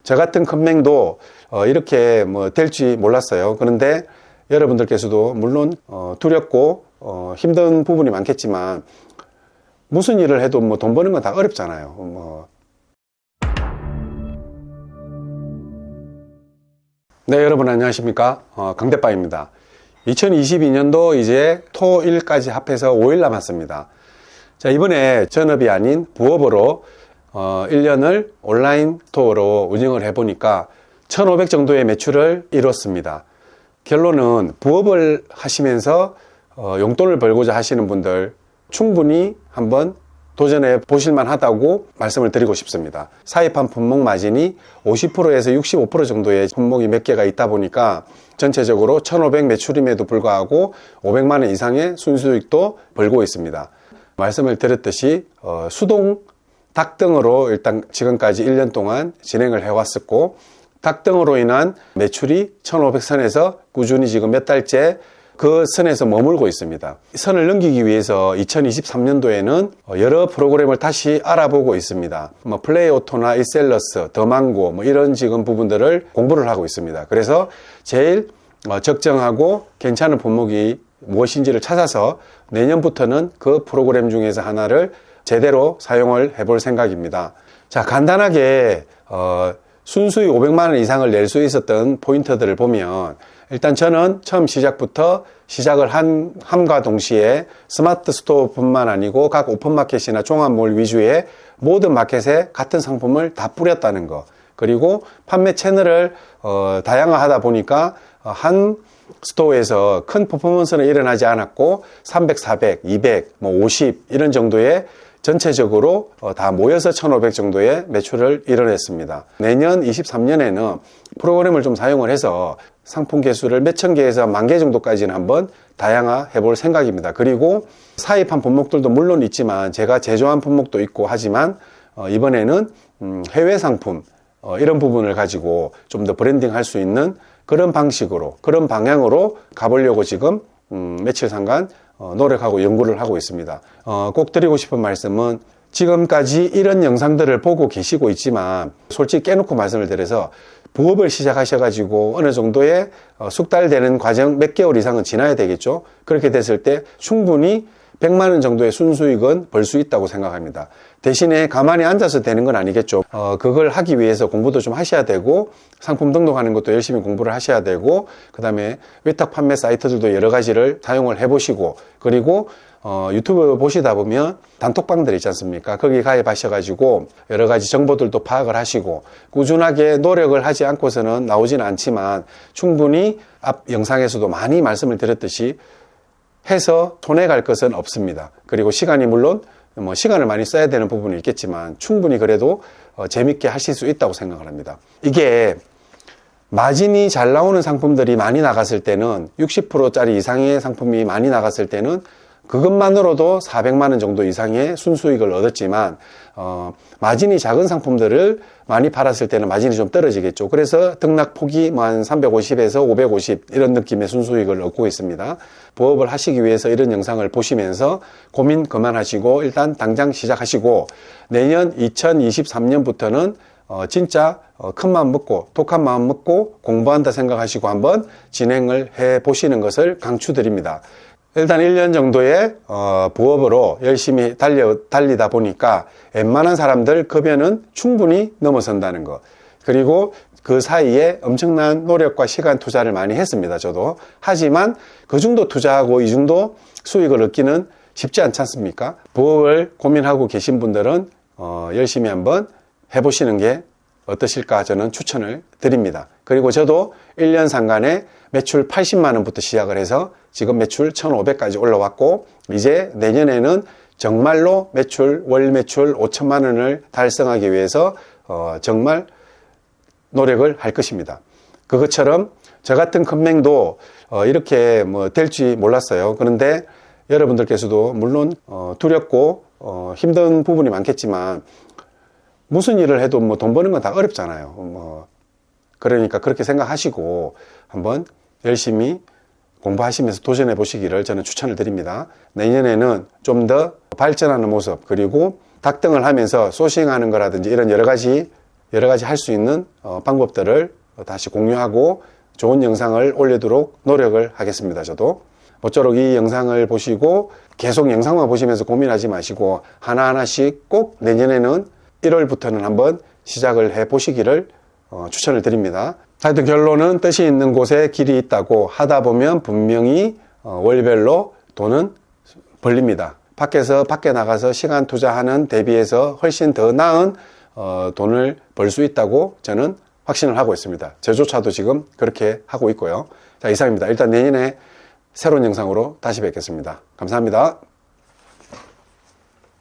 저 같은 큰맹도 이렇게 될지 몰랐어요. 그런데 여러분들께서도 물론 두렵고 힘든 부분이 많겠지만 무슨 일을 해도 돈 버는 건 다 어렵잖아요. 네, 여러분 안녕하십니까? 강대빠입니다. 2022년도 이제 토일까지 합해서 5일 남았습니다. 자, 이번에 전업이 아닌 부업으로 1년을 온라인 투어로 운영을 해보니까 1,500 정도의 매출을 이뤘습니다. 결론은 부업을 하시면서 용돈을 벌고자 하시는 분들 충분히 한번 도전해 보실만 하다고 말씀을 드리고 싶습니다. 사입한 품목 마진이 50%에서 65% 정도의 품목이 몇 개가 있다 보니까 전체적으로 1,500 매출임에도 불구하고 500만 원 이상의 순수익도 벌고 있습니다. 말씀을 드렸듯이 수동 닭등으로 일단 지금까지 1년 동안 진행을 해왔었고, 닭등으로 인한 매출이 1,500선에서 꾸준히 지금 몇 달째 그 선에서 머물고 있습니다. 선을 넘기기 위해서 2023년도에는 여러 프로그램을 다시 알아보고 있습니다. 플레이오토나 이셀러스, 더망고 이런 지금 부분들을 공부를 하고 있습니다. 그래서 제일 적정하고 괜찮은 품목이 무엇인지를 찾아서 내년부터는 그 프로그램 중에서 하나를 제대로 사용을 해볼 생각입니다. 자, 간단하게 순수익 500만 원 이상을 낼 수 있었던 포인트들을 보면, 일단 저는 처음 시작부터 시작을 함과 동시에 스마트 스토어뿐만 아니고 각 오픈마켓이나 종합몰 위주의 모든 마켓에 같은 상품을 다 뿌렸다는 거, 그리고 판매 채널을 다양화하다 보니까 한 스토어에서 큰 퍼포먼스는 일어나지 않았고 300, 400, 200, 50 이런 정도의 전체적으로 다 모여서 1,500 정도의 매출을 이뤄냈습니다. 내년 23년에는 프로그램을 좀 사용을 해서 상품 개수를 몇천 개에서 10,000개 정도까지는 한번 다양화해 볼 생각입니다. 그리고 사입한 품목들도 물론 있지만 제가 제조한 품목도 있고 하지만 이번에는 해외 상품 이런 부분을 가지고 좀 더 브랜딩 할 수 있는 그런 방식으로, 그런 방향으로 가보려고 지금 며칠상간 노력하고 연구를 하고 있습니다. 꼭 드리고 싶은 말씀은, 지금까지 이런 영상들을 보고 계시고 있지만 솔직히 깨놓고 말씀을 드려서 부업을 시작하셔가지고 어느 정도의 숙달되는 과정 몇 개월 이상은 지나야 되겠죠. 그렇게 됐을 때 충분히 100만 원 정도의 순수익은 벌 수 있다고 생각합니다. 대신에 가만히 앉아서 되는 건 아니겠죠. 그걸 하기 위해서 공부도 좀 하셔야 되고, 상품 등록하는 것도 열심히 공부를 하셔야 되고, 그 다음에 위탁 판매 사이트들도 여러 가지를 사용을 해보시고, 그리고 유튜브 보시다 보면 단톡방들 있지 않습니까? 거기 가입하셔가지고 여러 가지 정보들도 파악을 하시고, 꾸준하게 노력을 하지 않고서는 나오지는 않지만 충분히 앞 영상에서도 많이 말씀을 드렸듯이 해서 손해 갈 것은 없습니다. 그리고 시간이 물론 시간을 많이 써야 되는 부분이 있겠지만 충분히 그래도 재밌게 하실 수 있다고 생각을 합니다. 이게 마진이 잘 나오는 상품들이 많이 나갔을 때는 60%짜리 이상의 상품이 많이 나갔을 때는 그것만으로도 400만 원 정도 이상의 순수익을 얻었지만 마진이 작은 상품들을 많이 팔았을 때는 마진이 좀 떨어지겠죠. 그래서 등락폭이 한 350에서 550 이런 느낌의 순수익을 얻고 있습니다. 부업을 하시기 위해서 이런 영상을 보시면서 고민 그만하시고 일단 당장 시작하시고, 내년 2023년부터는 진짜 큰 마음 먹고 독한 마음 먹고 공부한다 생각하시고 한번 진행을 해 보시는 것을 강추드립니다. 일단 1년 정도의 부업으로 열심히 달리다 보니까 웬만한 사람들 급여는 충분히 넘어선다는 것, 그리고 그 사이에 엄청난 노력과 시간 투자를 많이 했습니다. 저도. 하지만 그 정도 투자하고 이 정도 수익을 얻기는 쉽지 않지 않습니까? 부업을 고민하고 계신 분들은 열심히 한번 해보시는 게 어떠실까 저는 추천을 드립니다. 그리고 저도 1년 상간에 매출 80만 원부터 시작을 해서 지금 매출 1,500까지 올라왔고, 이제 내년에는 정말로 월 매출 5천만 원을 달성하기 위해서 정말 노력을 할 것입니다. 그것처럼 저 같은 큰맹도 이렇게 될지 몰랐어요. 그런데 여러분들께서도 물론 두렵고 힘든 부분이 많겠지만 무슨 일을 해도 돈 버는 건 다 어렵잖아요. 그러니까 그렇게 생각하시고 한번 열심히 공부하시면서 도전해 보시기를 저는 추천을 드립니다. 내년에는 좀 더 발전하는 모습, 그리고 닭등을 하면서 소싱하는 거라든지 이런 여러 가지 여러 가지 할 수 있는 방법들을 다시 공유하고 좋은 영상을 올리도록 노력을 하겠습니다. 저도 모쪼록 이 영상을 보시고 계속 영상만 보시면서 고민하지 마시고 하나하나씩 꼭 내년에는 1월부터는 한번 시작을 해 보시기를 추천을 드립니다. 하여튼 결론은 뜻이 있는 곳에 길이 있다고 하다 보면 분명히 월별로 돈은 벌립니다. 밖에 나가서 시간 투자하는 대비해서 훨씬 더 나은 돈을 벌 수 있다고 저는 확신을 하고 있습니다. 저조차도 지금 그렇게 하고 있고요. 자, 이상입니다. 일단 내년에 새로운 영상으로 다시 뵙겠습니다. 감사합니다.